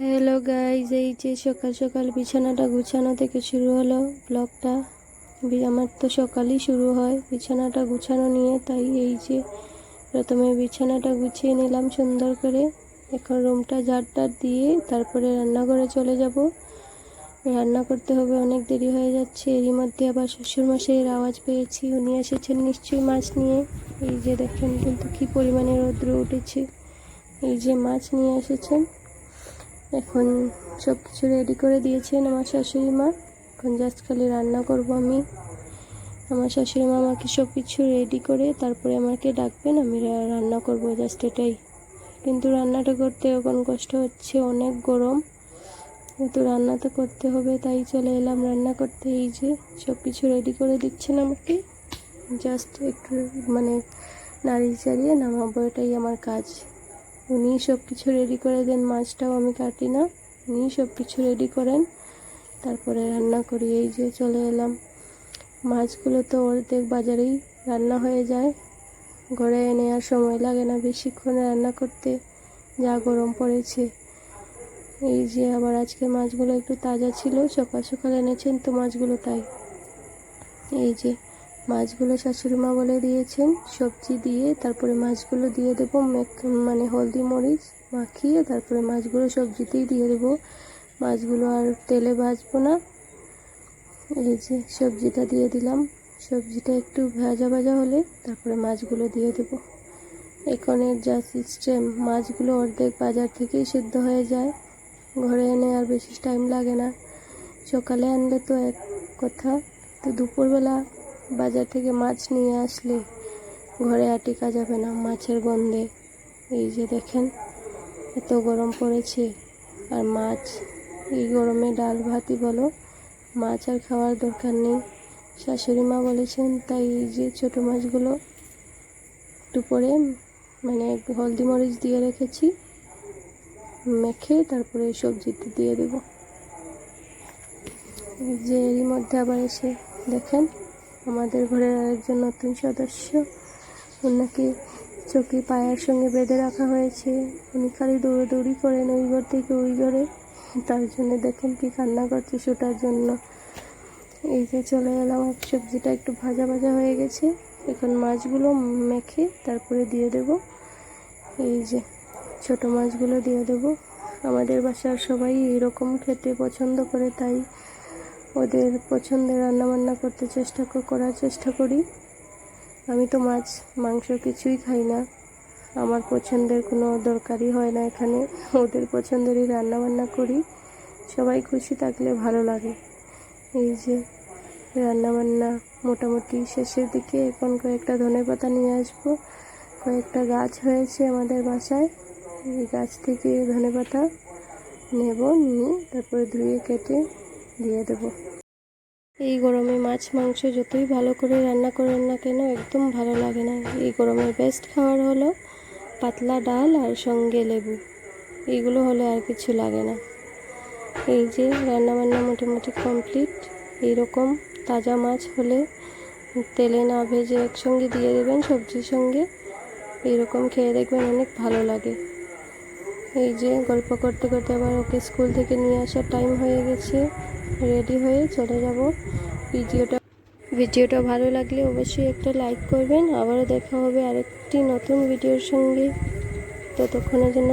Hello guys, এই যে সকাল সকাল বিছানাটা গুছানো থেকে শুরু হলো ব্লগটা। আমার তো সকালই শুরু হয় বিছানাটা গুছানো নিয়ে, তাই এই যে প্রথমে বিছানাটা গুছিয়ে নিলাম সুন্দর করে। এখন রুমটা ঝাড় দিয়ে তারপরে রান্নাঘরে চলে যাব। রান্না করতে হবে, অনেক দেরি হয়ে যাচ্ছে। এরই মধ্যে আবার শ্বশুরমশাইয়ের আওয়াজ পেয়েছি, উনি এসেছেন নিশ্চয়ই মাছ নিয়ে। এই যে দেখেন কিন্তু কী পরিমাণে রৌদ্র উঠেছে। এই যে মাছ নিয়ে এসেছেন। এখন সব কিছু রেডি করে দিয়েছেন আমার শাশুড়ি মা। এখন জাস্ট খালি রান্না করব আমি। আমার শাশুড়ি মা আমাকে সব কিছু রেডি করে তারপরে আমাকে ডাকবেন, আমি রান্না করব, জাস্ট এটাই। কিন্তু রান্নাটা করতে এখন কষ্ট হচ্ছে, অনেক গরম, কিন্তু রান্না তো করতে হবে, তাই চলে এলাম রান্না করতে। এই যে সব কিছু রেডি করে দিচ্ছেন আমাকে, জাস্ট একটু নাড়িয়ে চাড়িয়ে নামাবো, এটাই আমার কাজ। উনি সব কিছু রেডি করে দেন, মাছটাও আমি কাটি না, উনি সব কিছু রেডি করেন, তারপরে রান্না করি। এই যে চলে এলাম। মাছগুলো তো অর্ধেক বাজারেই রান্না হয়ে যায়, ঘরে এনে আর সময় লাগে না বেশিক্ষণ রান্না করতে, যা গরম পড়েছে। এই যে আবার আজকে মাছগুলো একটু তাজা ছিল, সকাল সকাল এনেছেন তো মাছগুলো, তাই। এই যে মাছগুলো শাশুড়ি মা বলে দিয়েছেন সবজি দিয়ে তারপরে মাছগুলো দিয়ে দেবো, হলদি মরিচ মাখিয়ে তারপরে মাছগুলো সবজিতেই দিয়ে দেবো। মাছগুলো আর তেলে ভাজবো না। এই যে সবজিটা দিয়ে দিলাম, সবজিটা একটু ভাজা ভাজা হলে তারপরে মাছগুলো দিয়ে দেবো। এখনের যা সিস্টেম, মাছগুলো অর্ধেক বাজার থেকেই সিদ্ধ হয়ে যায়, ঘরে এনে আর বেশি টাইম লাগে না। সকালে আনলে তো এক কথা, তো দুপুরবেলা বাজার থেকে মাছ নিয়ে আসলে ঘরে আর টেকা যাবে না মাছের গন্ধে। এই যে দেখেন এত গরম পড়েছে, আর মাছ এই গরমে ডাল ভাতই বলো, মাছ আর খাওয়ার দরকার নেই, শাশুড়ি মা বলেছেন। তাই এই যে ছোটো মাছগুলো একটু পরে একটু হলদি মরিচ দিয়ে রেখেছি, মেখে তারপরে সবজিতে দিয়ে দেবো। যে এরই মধ্যে আবার এসে দেখেন আমাদের ঘরের আরেকজন নতুন সদস্য, ওনাকে চকি পায়ের সঙ্গে বেঁধে রাখা হয়েছে। উনি খালি দৌড়াদৌড়ি করেন ওই ঘর থেকে ওই ঘরে, তার জন্য দেখেন কি কান্না করছে ছোটার জন্য। এই যে চলে এলাম, সবজিটা একটু ভাজা ভাজা হয়ে গেছে, এখন মাছগুলো মেখে তারপরে দিয়ে দেব। এই যে ছোট মাছগুলো দিয়ে দেব। আমাদের বাসার সবাই এরকম খেতে পছন্দ করে, তাই ওদের পছন্দের রান্নাবান্না করার চেষ্টা করি। আমি তো মাছ মাংস কিছুই খাই না, আমার পছন্দের কোনো দরকারই হয় না এখানে, ওদের পছন্দেরই রান্নাবান্না করি। সবাই খুশি থাকলে ভালো লাগে। এই যে রান্নাবান্না মোটামুটি শেষের দিকে, এখন কয়েকটা ধনেপাতা নিয়ে আসবো। কয়েকটা গাছ হয়েছে আমাদের বাসায়, এই গাছ থেকে ধনেপাতা নেব, নিয়ে তারপরে ধুয়ে কেটে দিয়ে দেব। এই গরমে মাছ মাংস যতই ভালো করে রান্না করেন না কেন একদম ভালো লাগে না। এই গরমের বেস্ট খাবার হলো পাতলা ডাল আর সঙ্গে লেবু, এইগুলো হলে আর কিছু লাগে না। এই যে রান্নাবান্না মোটামুটি কমপ্লিট। এইরকম তাজা মাছ হলে তেলে না ভেজে একসঙ্গে দিয়ে দেবেন সবজির সঙ্গে, এইরকম খেয়ে দেখবেন অনেক ভালো লাগে। এই যে গল্প করতে করতে আবার ওকে স্কুল থেকে নিয়ে আসার টাইম হয়ে গেছে, রেডি হয়ে চলে যাব। ভিডিওটা ভালো লাগলে অবশ্যই একটা লাইক করবেন। আবারও দেখা হবে আরেকটি নতুন ভিডিওর সঙ্গে, ততক্ষণের জন্য